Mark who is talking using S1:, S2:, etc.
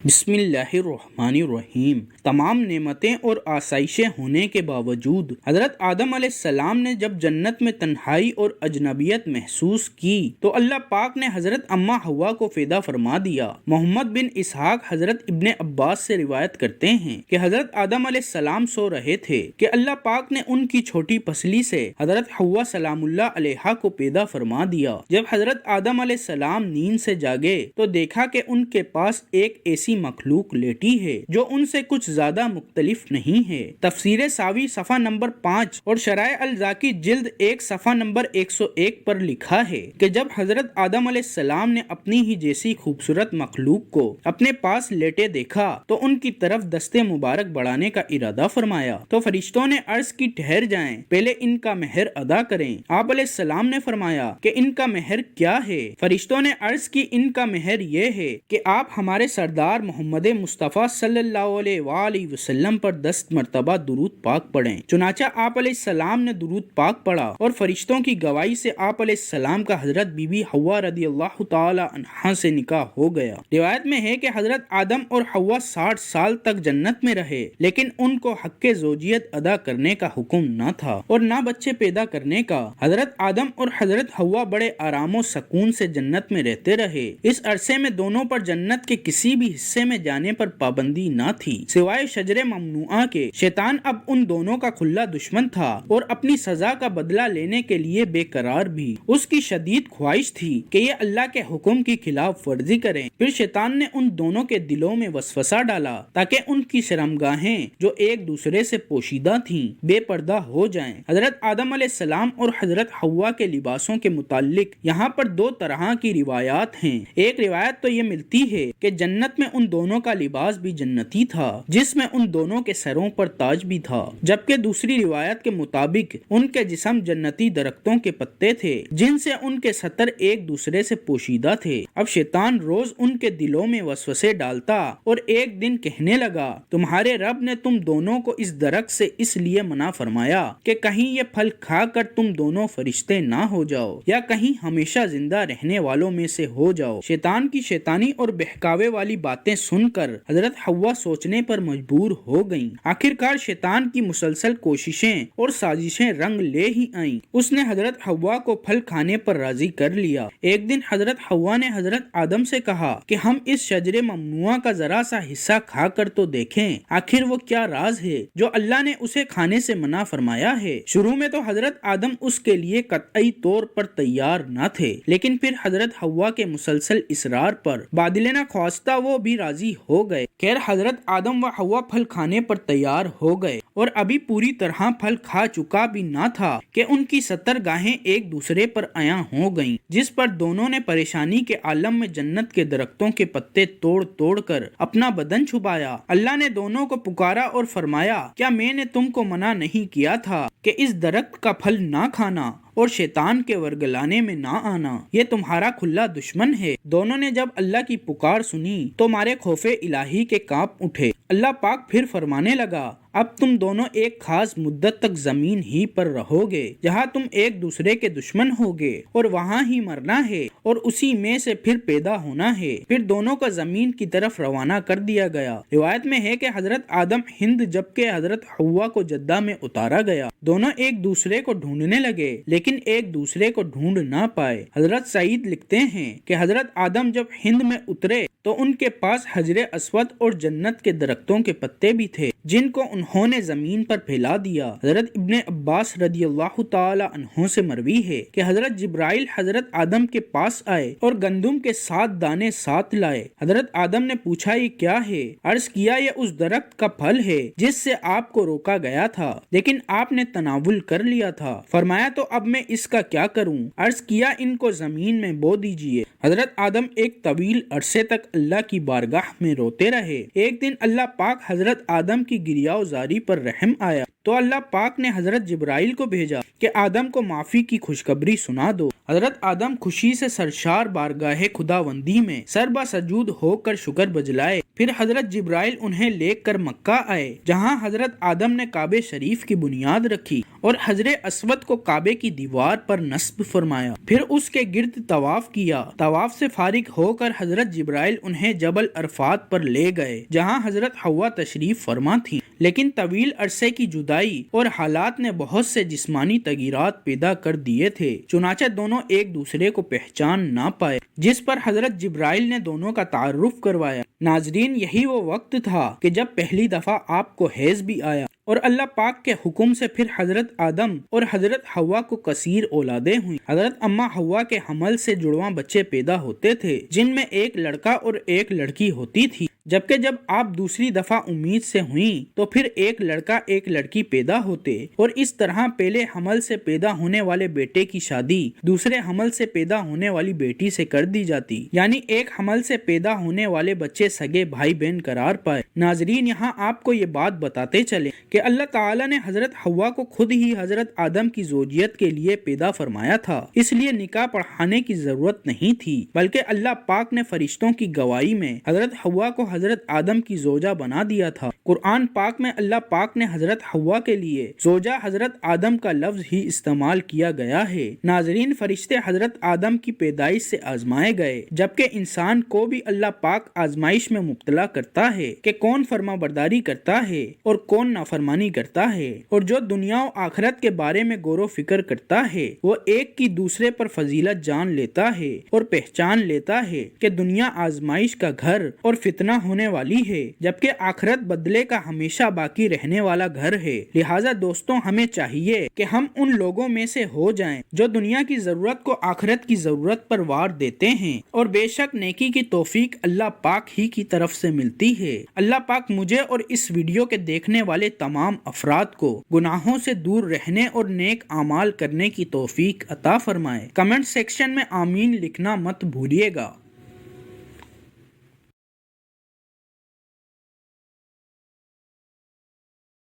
S1: بسم اللہ الرحمن الرحیم۔ تمام نعمتیں اور آسائشیں ہونے کے باوجود حضرت آدم علیہ السلام نے جب جنت میں تنہائی اور اجنبیت محسوس کی تو اللہ پاک نے حضرت اماں حوا کو فدا فرما دیا۔ محمد بن اسحاق حضرت ابن عباس سے روایت کرتے ہیں کہ حضرت آدم علیہ السلام سو رہے تھے کہ اللہ پاک نے ان کی چھوٹی پسلی سے حضرت حوا سلام اللہ علیہا کو پیدا فرما دیا۔ جب حضرت آدم علیہ السلام نیند سے جاگے تو دیکھا کہ ان کے پاس ایک ایسی مخلوق لیٹی ہے جو ان سے کچھ زیادہ مختلف نہیں ہے۔ تفسیر ساوی صفحہ نمبر 5 اور شرائع الزاکی جلد 1 صفحہ نمبر 101 پر لکھا ہے کہ جب حضرت آدم علیہ السلام نے اپنی ہی جیسی خوبصورت مخلوق کو اپنے پاس لیٹے دیکھا تو ان کی طرف دستے مبارک بڑھانے کا ارادہ فرمایا تو فرشتوں نے عرض کی ٹھہر جائیں، پہلے ان کا مہر ادا کریں۔ آپ علیہ السلام نے فرمایا کہ ان کا مہر کیا ہے؟ فرشتوں نے عرض کی ان کا مہر یہ ہے کہ آپ ہمارے سردار محمد مصطفیٰ صلی اللہ علیہ وآلہ وسلم پر 10 مرتبہ درود پاک پڑھیں۔ چنانچہ آپ علیہ السلام نے درود پاک پڑھا اور فرشتوں کی گواہی سے آپ علیہ السلام کا حضرت بی بی حوا رضی اللہ تعالی عنہا سے نکاح ہو گیا۔ روایت میں ہے کہ حضرت آدم اور حوا 60 سال تک جنت میں رہے، لیکن ان کو حق زوجیت ادا کرنے کا حکم نہ تھا اور نہ بچے پیدا کرنے کا۔ حضرت آدم اور حضرت حوا بڑے آرام و سکون سے جنت میں رہتے رہے۔ اس عرصے میں دونوں پر جنت کے کسی بھی حصے میں جانے پر پابندی نہ تھی سوائے شجر ممنوعہ کے۔ شیطان اب ان دونوں کا کھلا دشمن تھا اور اپنی سزا کا بدلہ لینے کے لیے بے قرار بھی۔ اس کی شدید خواہش تھی کہ یہ اللہ کے حکم کی خلاف ورزی کریں۔ پھر شیطان نے ان دونوں کے دلوں میں وسوسہ ڈالا تاکہ ان کی شرمگاہیں جو ایک دوسرے سے پوشیدہ تھیں بے پردہ ہو جائیں۔ حضرت آدم علیہ السلام اور حضرت حوا کے لباسوں کے متعلق یہاں پر 2 طرح کی روایات ہیں۔ ایک روایت تو یہ ملتی ہے کہ جنت میں ان دونوں کا لباس بھی جنتی تھا جس میں ان دونوں کے سروں پر تاج بھی تھا، جبکہ دوسری روایت کے مطابق ان کے جسم جنتی درختوں کے پتے تھے جن سے ان کے سطر ایک دوسرے سے پوشیدہ تھے۔ اب شیطان روز ان کے دلوں میں وسوسے ڈالتا اور ایک دن کہنے لگا، تمہارے رب نے تم دونوں کو اس درخت سے اس لیے منع فرمایا کہ کہیں یہ پھل کھا کر تم دونوں فرشتے نہ ہو جاؤ یا کہیں ہمیشہ زندہ رہنے والوں میں سے ہو جاؤ۔ شیطان کی شیطانی اور بہکاوے والی باتیں سن کر حضرت حوا سوچنے پر مجبور ہو گئیں۔ آخرکار شیطان کی مسلسل کوششیں اور سازشیں رنگ لے ہی آئیں۔ اس نے حضرت حوا کو پھل کھانے پر راضی کر لیا۔ ایک دن حضرت حوا نے حضرت آدم سے کہا کہ ہم اس شجر ممنوعہ کا ذرا سا حصہ کھا کر تو دیکھیں، آخر وہ کیا راز ہے جو اللہ نے اسے کھانے سے منع فرمایا ہے۔ شروع میں تو حضرت آدم اس کے لیے قطعی طور پر تیار نہ تھے، لیکن پھر حضرت حوا کے مسلسل اصرار پر بادل نہ خواستہ وہ بھی راضی ہو گئے۔ خیر حضرت آدم و حوا پھل کھانے پر تیار ہو گئے اور ابھی پوری طرح پھل کھا چکا بھی نہ تھا کہ ان کی سطر گاہیں ایک دوسرے پر عیاں ہو گئیں، جس پر دونوں نے پریشانی کے عالم میں جنت کے درختوں کے پتے توڑ توڑ کر اپنا بدن چھپایا۔ اللہ نے دونوں کو پکارا اور فرمایا، کیا میں نے تم کو منع نہیں کیا تھا کہ اس درخت کا پھل نہ کھانا اور شیطان کے ورگلانے میں نہ آنا؟ یہ تمہارا کھلا دشمن ہے۔ دونوں نے جب اللہ کی پکار سنی تو مارے خوف الہی کے کانپ اٹھے۔ اللہ پاک پھر فرمانے لگا، اب تم دونوں ایک خاص مدت تک زمین ہی پر رہو گے جہاں تم ایک دوسرے کے دشمن ہوگے اور وہاں ہی مرنا ہے اور اسی میں سے پھر پیدا ہونا ہے۔ پھر دونوں کو زمین کی طرف روانہ کر دیا گیا۔ روایت میں ہے کہ حضرت آدم ہند جبکہ حضرت حوا کو جدہ میں اتارا گیا۔ دونوں ایک دوسرے کو ڈھونڈنے لگے لیکن ایک دوسرے کو ڈھونڈ نہ پائے۔ حضرت سعید لکھتے ہیں کہ حضرت آدم جب ہند میں اترے تو ان کے پاس حجر اسود اور جنت کے درختوں کے پتے بھی تھے جن کو انہوں نے زمین پر پھیلا دیا۔ حضرت ابن عباس رضی اللہ تعالی عنہ سے مروی ہے کہ حضرت جبرائیل حضرت آدم کے پاس آئے اور گندم کے 7 دانے ساتھ لائے۔ حضرت آدم نے پوچھا، یہ کیا ہے؟ عرض کیا، یہ اس درخت کا پھل ہے جس سے آپ کو روکا گیا تھا لیکن آپ نے تناول کر لیا تھا۔ فرمایا، تو اب میں اس کا کیا کروں؟ عرض کیا، ان کو زمین میں بو دیجئے۔ حضرت آدم ایک طویل عرصے تک اللہ کی بارگاہ میں روتے رہے۔ ایک دن اللہ پاک حضرت آدم کی گریہ و زاری پر رحم آیا تو اللہ پاک نے حضرت جبرائیل کو بھیجا کہ آدم کو معافی کی خوشخبری سنا دو۔ حضرت آدم خوشی سے سرشار بارگاہ خداوندی میں سربا سجود ہو کر شکر بجلائے۔ پھر حضرت جبرائیل انہیں لے کر مکہ آئے، جہاں حضرت آدم نے کعبہ شریف کی بنیاد رکھی اور حجر اسود کو کعبے کی دیوار پر نصب فرمایا، پھر اس کے گرد طواف کیا۔ طواف سے فارغ ہو کر حضرت جبرائیل انہیں جبل عرفات پر لے گئے، جہاں حضرت حوا تشریف فرما تھیں، لیکن طویل عرصے کی جدائی اور حالات نے بہت سے جسمانی تغیرات پیدا کر دیے تھے، چنانچہ دونوں ایک دوسرے کو پہچان نہ پائے، جس پر حضرت جبرائیل نے دونوں کا تعارف کروایا۔ ناظرین، یہی وہ وقت تھا کہ جب پہلی دفعہ آپ کو حیض بھی آیا اور اللہ پاک کے حکم سے پھر حضرت آدم اور حضرت حوا کو کثیر اولادیں ہوئیں۔ حضرت اماں حوا کے حمل سے جڑواں بچے پیدا ہوتے تھے، جن میں ایک لڑکا اور ایک لڑکی ہوتی تھی، جبکہ جب آپ دوسری دفعہ امید سے ہوئیں تو پھر ایک لڑکا ایک لڑکی پیدا ہوتے، اور اس طرح پہلے حمل سے پیدا ہونے والے بیٹے کی شادی دوسرے حمل سے پیدا ہونے والی بیٹی سے کر دی جاتی، یعنی ایک حمل سے پیدا ہونے والے بچے سگے بھائی بہن قرار پائے۔ ناظرین، یہاں آپ کو یہ بات بتاتے چلیں کہ اللہ تعالیٰ نے حضرت حوا کو خود ہی حضرت آدم کی زوجیت کے لیے پیدا فرمایا تھا، اس لیے نکاح پڑھانے کی ضرورت نہیں تھی، بلکہ اللہ پاک نے فرشتوں کی گواہی میں حضرت حوا کو حضرت آدم کی زوجہ بنا دیا تھا۔ قرآن پاک میں اللہ پاک نے حضرت حوا کے لیے زوجہ حضرت آدم کا لفظ ہی استعمال کیا گیا ہے۔ ناظرین، فرشتے حضرت آدم کی پیدائش سے آزمائے گئے، جبکہ انسان کو بھی اللہ پاک آزمائش میں مبتلا کرتا ہے کہ کون فرما برداری کرتا ہے اور کون نافرمانی کرتا ہے، اور جو دنیا و آخرت کے بارے میں غور و فکر کرتا ہے وہ ایک کی دوسرے پر فضیلت جان لیتا ہے اور پہچان لیتا ہے کہ دنیا آزمائش کا گھر اور فتنہ ہونے والی ہے، جبکہ آخرت بدلے کا ہمیشہ باقی رہنے والا گھر ہے۔ لہٰذا دوستوں، ہمیں چاہیے کہ ہم ان لوگوں میں سے ہو جائیں جو دنیا کی ضرورت کو آخرت کی ضرورت پر وار دیتے ہیں، اور بے شک نیکی کی توفیق اللہ پاک ہی کی طرف سے ملتی ہے۔ اللہ پاک مجھے اور اس ویڈیو کے دیکھنے والے تمام افراد کو گناہوں سے دور رہنے اور نیک اعمال کرنے کی توفیق عطا فرمائے۔ کمنٹ سیکشن میں آمین لکھنا مت بھولیے گا۔